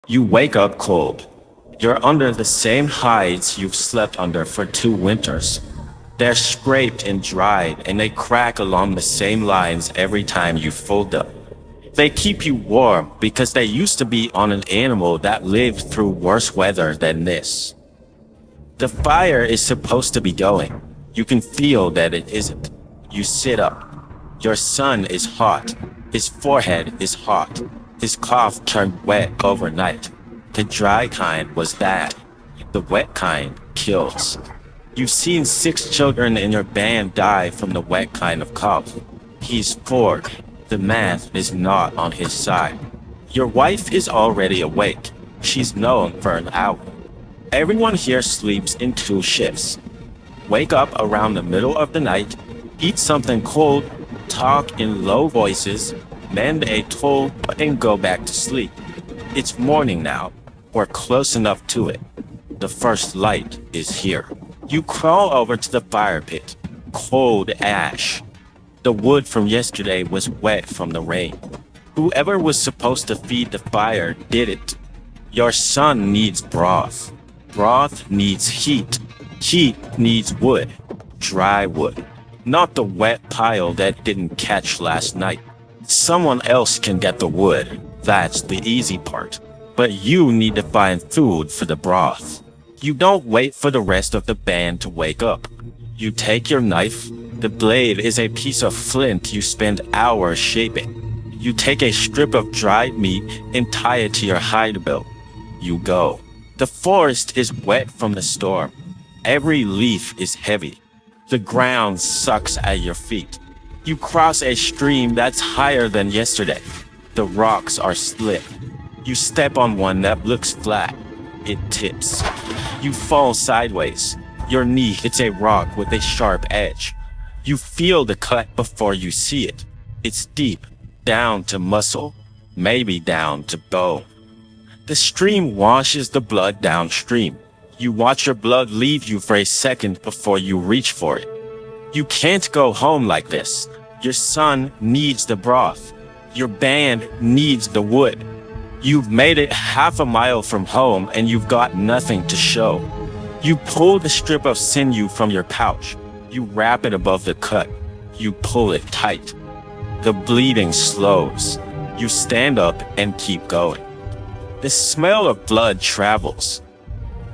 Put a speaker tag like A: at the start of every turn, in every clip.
A: You wake up cold. You're under the same hides you've slept under for 2 winters. They're scraped and dried, and they crack along the same lines every time you fold them. They keep you warm because they used to be on an animal that lived through worse weather than this. The fire is supposed to be going. You can feel that it isn't. You sit up. Your son is hot. His forehead is hot. His cough turned wet overnight. The dry kind was bad. The wet kind kills. You've seen 6 children in your band die from the wet kind of cough. He's 4. The math is not on his side. Your wife is already awake. She's known for an hour. Everyone here sleeps in 2 shifts. Wake up around the middle of the night, eat something cold, talk in low voices, mend a tool, and go back to sleep. It's morning now. We're close enough to it. The first light is here. You crawl over to the fire pit. Cold ash. The wood from yesterday was wet from the rain. Whoever was supposed to feed the fire did it. Your son needs broth. Broth needs heat. Heat needs wood. Dry wood. Not the wet pile that didn't catch last night. Someone else can get the wood. That's the easy part. But you need to find food for the broth. You don't wait for the rest of the band to wake up. You take your knife. The blade is a piece of flint you spend hours shaping. You take a strip of dried meat and tie it to your hide belt. You go. The forest is wet from the storm. Every leaf is heavy. The ground sucks at your feet. You cross a stream that's higher than yesterday. The rocks are slick. You step on one that looks flat. It tips. You fall sideways. Your knee hits a rock with a sharp edge. You feel the cut before you see it. It's deep, down to muscle, maybe down to bone. The stream washes the blood downstream. You watch your blood leave you for a second before you reach for it. You can't go home like this. Your son needs the broth. Your band needs the wood. You've made it half a mile from home and you've got nothing to show. You pull the strip of sinew from your pouch. You wrap it above the cut. You pull it tight. The bleeding slows. You stand up and keep going. The smell of blood travels.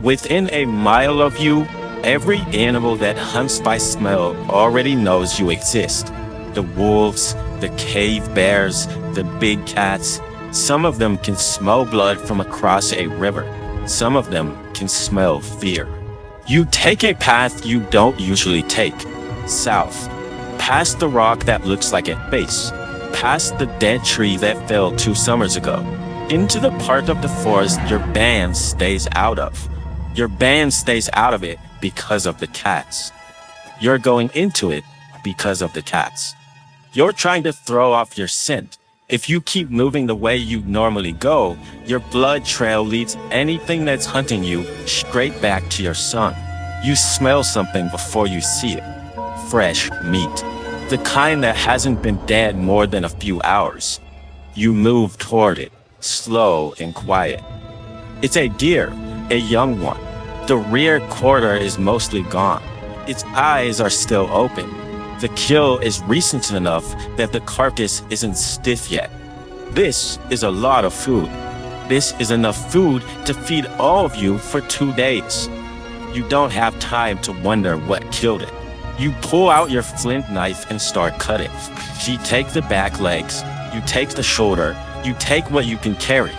A: Within a mile of you, every animal that hunts by smell already knows you exist. The wolves, the cave bears, the big cats. Some of them can smell blood from across a river. Some of them can smell fear. You take a path you don't usually take. South. Past the rock that looks like a face. Past the dead tree that fell 2 summers ago. Into the part of the forest your band stays out of. Your band stays out of it because of the cats. You're going into it because of the cats. You're trying to throw off your scent. If you keep moving the way you normally go, your blood trail leads anything that's hunting you straight back to your son. You smell something before you see it. Fresh meat. The kind that hasn't been dead more than a few hours. You move toward it, slow and quiet. It's a deer, a young one. The rear quarter is mostly gone. Its eyes are still open. The kill is recent enough that the carcass isn't stiff yet. This is a lot of food. This is enough food to feed all of you for 2 days. You don't have time to wonder what killed it. You pull out your flint knife and start cutting. You take the back legs, you take the shoulder, you take what you can carry.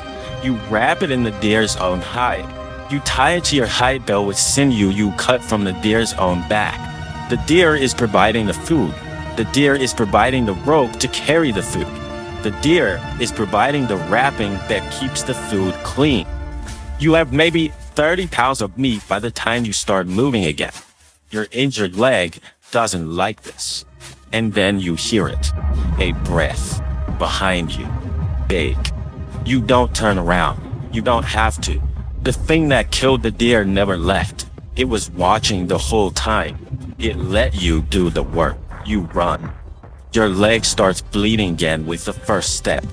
A: You wrap it in the deer's own hide. You tie it to your hide belt with sinew you cut from the deer's own back. The deer is providing the food. The deer is providing the rope to carry the food. The deer is providing the wrapping that keeps the food clean. You have maybe 30 pounds of meat by the time you start moving again. Your injured leg doesn't like this. And then you hear it. A breath behind you. Big. You don't turn around. You don't have to. The thing that killed the deer never left. It was watching the whole time. It let you do the work. You run. Your leg starts bleeding again with the first step.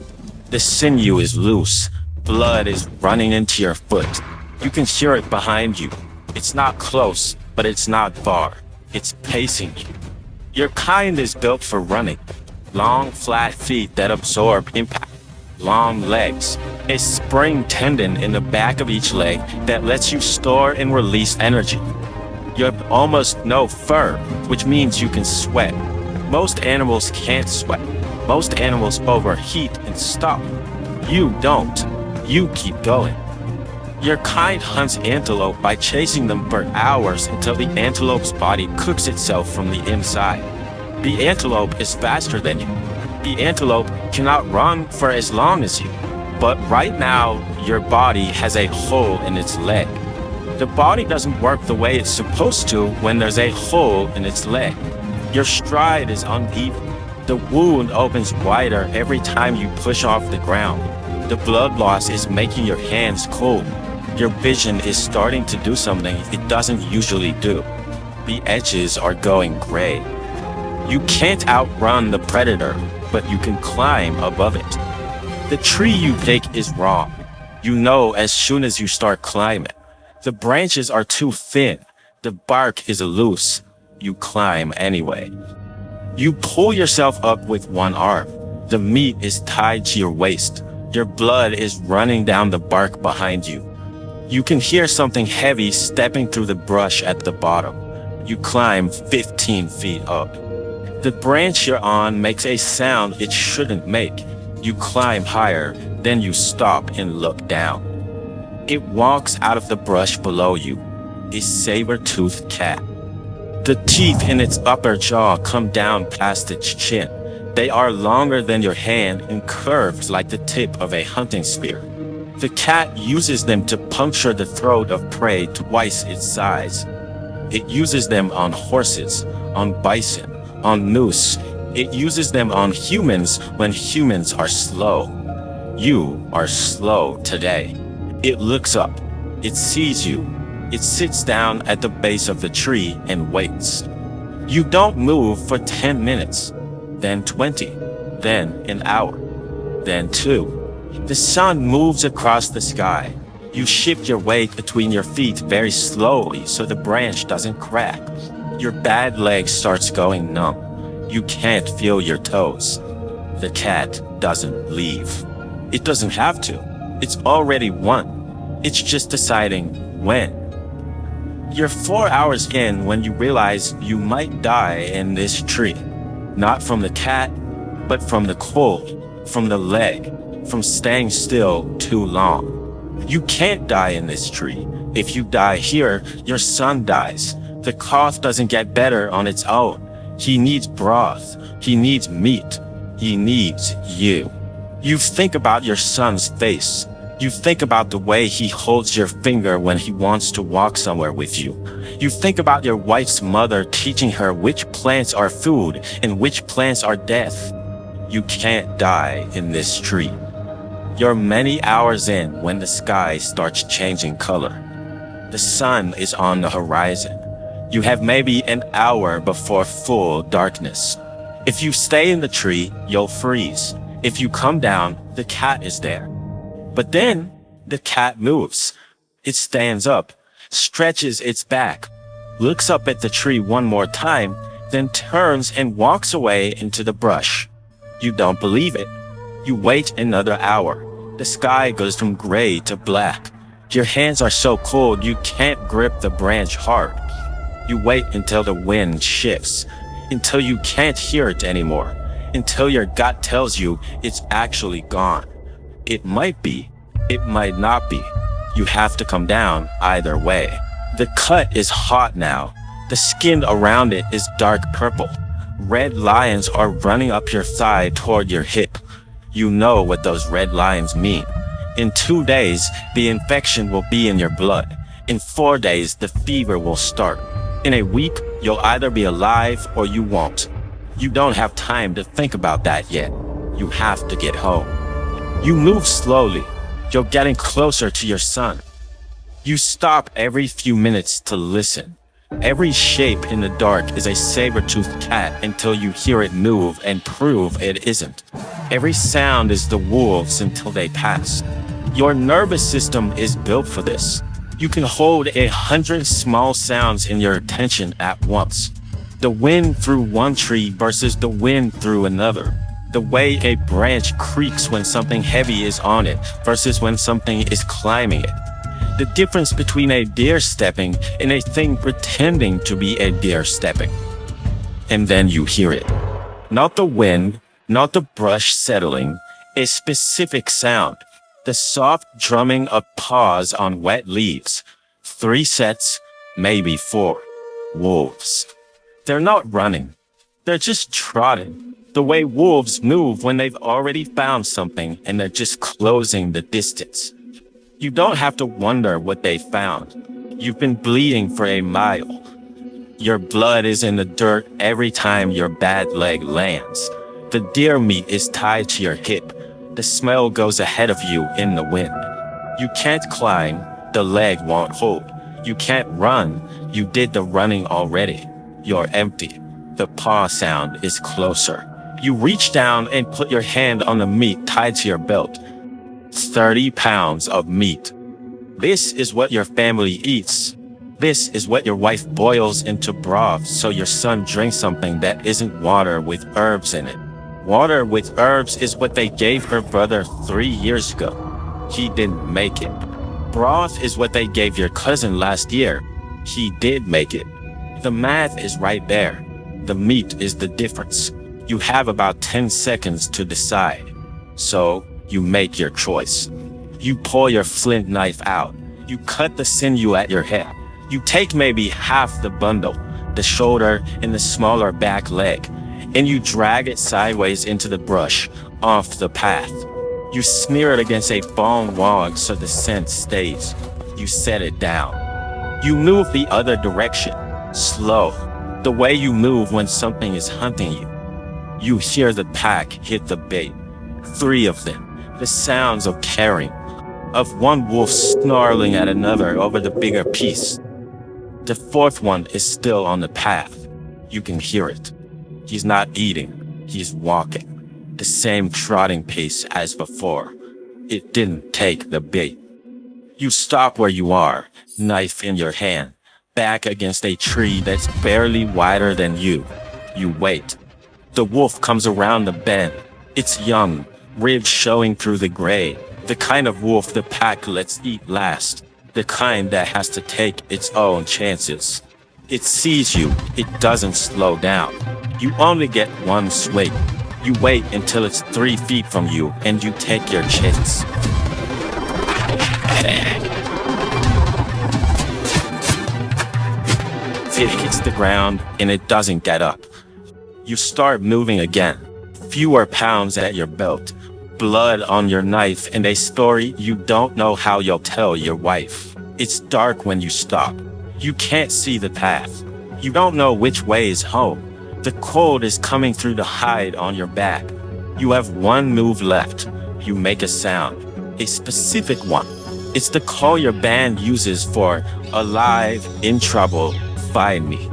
A: The sinew is loose, Blood is running into your foot. You can hear it behind you. It's not close, but it's not far. It's pacing you. Your kind is built for running. Long, flat feet that absorb impact. Long legs. A spring tendon in the back of each leg that lets you store and release energy. You have almost no fur, which means you can sweat. Most animals can't sweat. Most animals overheat and stop. You don't. You keep going. Your kind hunts antelope by chasing them for hours until the antelope's body cooks itself from the inside. The antelope is faster than you. The antelope cannot run for as long as you. But right now, your body has a hole in its leg. The body doesn't work the way it's supposed to when there's a hole in its leg. Your stride is uneven. The wound opens wider every time you push off the ground. The blood loss is making your hands cold. Your vision is starting to do something it doesn't usually do. The edges are going gray. You can't outrun the predator, but you can climb above it. The tree you pick is wrong. You know as soon as you start climbing. The branches are too thin. The bark is loose. You climb anyway. You pull yourself up with one arm. The meat is tied to your waist. Your blood is running down the bark behind you. You can hear something heavy stepping through the brush at the bottom. You climb 15 feet up. The branch you're on makes a sound it shouldn't make. You climb higher, then you stop and look down. It walks out of the brush below you, a saber-toothed cat. The teeth in its upper jaw come down past its chin. They are longer than your hand and curved like the tip of a hunting spear. The cat uses them to puncture the throat of prey twice its size. It uses them on horses, on bison, on moose. It uses them on humans when humans are slow. You are slow today. It looks up. It sees you. It sits down at the base of the tree and waits. You don't move for 10 minutes, then 20, then an hour, then 2. The sun moves across the sky. You shift your weight between your feet very slowly so the branch doesn't crack. Your bad leg starts going numb. You can't feel your toes. The cat doesn't leave. It doesn't have to. It's already won. It's just deciding when. You're 4 hours in when you realize you might die in this tree. Not from the cat, but from the cold, from the leg, from staying still too long. You can't die in this tree. If you die here, your son dies. The cough doesn't get better on its own. He needs broth. He needs meat. He needs you. You think about your son's face. You think about the way he holds your finger when he wants to walk somewhere with you. You think about your wife's mother teaching her which plants are food and which plants are death. You can't die in this tree. You're many hours in when the sky starts changing color. The sun is on the horizon. You have maybe an hour before full darkness. If you stay in the tree, you'll freeze. If you come down, the cat is there. But then, the cat moves. It stands up, stretches its back, looks up at the tree one more time, then turns and walks away into the brush. You don't believe it. You wait another hour. The sky goes from gray to black. Your hands are so cold you can't grip the branch hard. You wait until the wind shifts, until you can't hear it anymore, until your gut tells you it's actually gone. It might be, it might not be. You have to come down either way. The cut is hot now. The skin around it is dark purple. Red lines are running up your thigh toward your hip. You know what those red lines mean. In 2 days, the infection will be in your blood. In 4 days, the fever will start. In a week, you'll either be alive or you won't. You don't have time to think about that yet. You have to get home. You move slowly. You're getting closer to your son. You stop every few minutes to listen. Every shape in the dark is a saber-toothed cat until you hear it move and prove it isn't. Every sound is the wolves until they pass. Your nervous system is built for this. You can hold 100 small sounds in your attention at once. The wind through one tree versus the wind through another. The way a branch creaks when something heavy is on it versus when something is climbing it. The difference between a deer stepping and a thing pretending to be a deer stepping. And then you hear it. Not the wind, not the brush settling, a specific sound. The soft drumming of paws on wet leaves. 3 sets, maybe 4. Wolves. They're not running. They're just trotting. The way wolves move when they've already found something and they're just closing the distance. You don't have to wonder what they found. You've been bleeding for a mile. Your blood is in the dirt every time your bad leg lands. The deer meat is tied to your hip. The smell goes ahead of you in the wind. You can't climb, the leg won't hold. You can't run, you did the running already. You're empty. The paw sound is closer. You reach down and put your hand on the meat tied to your belt. 30 pounds of meat. This is what your family eats. This is what your wife boils into broth so your son drinks something that isn't water with herbs in it. Water with herbs is what they gave her brother 3 years ago. He didn't make it. Broth is what they gave your cousin last year. He did make it. The math is right there. The meat is the difference. You have about 10 seconds to decide. So, you make your choice. You pull your flint knife out. You cut the sinew at your head. You take maybe half the bundle, the shoulder and the smaller back leg, and you drag it sideways into the brush, off the path. You smear it against a bone log so the scent stays. You set it down. You move the other direction, slow, the way you move when something is hunting you. You hear the pack hit the bait. 3 of them, the sounds of tearing, of one wolf snarling at another over the bigger piece. The 4th one is still on the path. You can hear it. He's not eating, he's walking. The same trotting pace as before. It didn't take the bait. You stop where you are, knife in your hand, back against a tree that's barely wider than you. You wait. The wolf comes around the bend. It's young, ribs showing through the gray. The kind of wolf the pack lets eat last. The kind that has to take its own chances. It sees you, it doesn't slow down. You only get one swing. You wait until it's 3 feet from you and you take your chance. It hits the ground and it doesn't get up. You start moving again. Fewer pounds at your belt, blood on your knife, and a story you don't know how you'll tell your wife. It's dark when you stop. You can't see the path. You don't know which way is home. The cold is coming through the hide on your back. You have one move left. You make a sound, a specific one. It's the call your band uses for alive, in trouble, find me.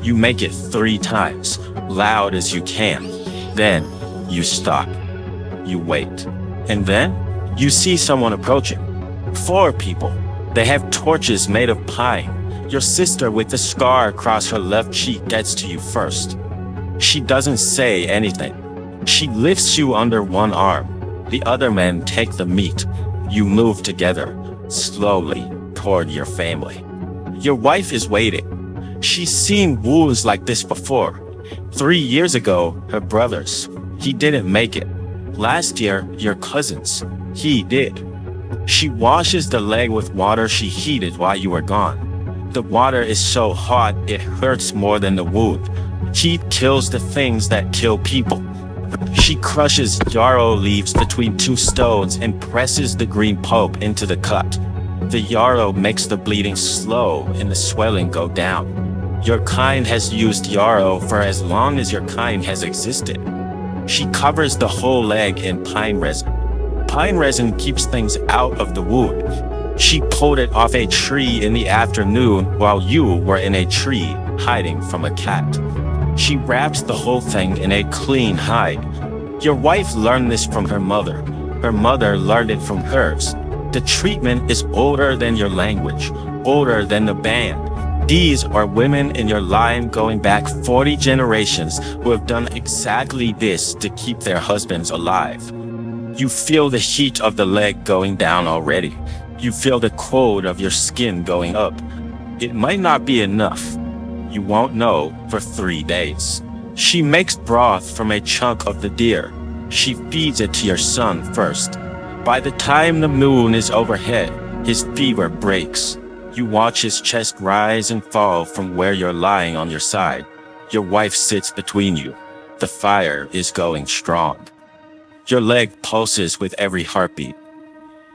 A: You make it 3 times, loud as you can. Then you stop. You wait. And then you see someone approaching. 4 people. They have torches made of pine. Your sister with the scar across her left cheek gets to you first. She doesn't say anything. She lifts you under one arm. The other men take the meat. You move together, slowly, toward your family. Your wife is waiting. She's seen wolves like this before. 3 years ago, her brothers. He didn't make it. Last year, your cousins. He did. She washes the leg with water she heated while you were gone. The water is so hot, it hurts more than the wound. Heat kills the things that kill people. She crushes yarrow leaves between 2 stones and presses the green pulp into the cut. The yarrow makes the bleeding slow and the swelling go down. Your kind has used yarrow for as long as your kind has existed. She covers the whole leg in pine resin. Pine resin keeps things out of the wound. She pulled it off a tree in the afternoon while you were in a tree hiding from a cat. She wraps the whole thing in a clean hide. Your wife learned this from her mother. Her mother learned it from hers. The treatment is older than your language, older than the band. These are women in your line going back 40 generations who have done exactly this to keep their husbands alive. You feel the heat of the leg going down already. You feel the cold of your skin going up. It might not be enough. You won't know for 3 days. She makes broth from a chunk of the deer. She feeds it to your son first. By the time the moon is overhead, his fever breaks. You watch his chest rise and fall from where you're lying on your side. Your wife sits between you. The fire is going strong. Your leg pulses with every heartbeat.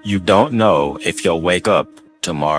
A: You don't know if you'll wake up tomorrow.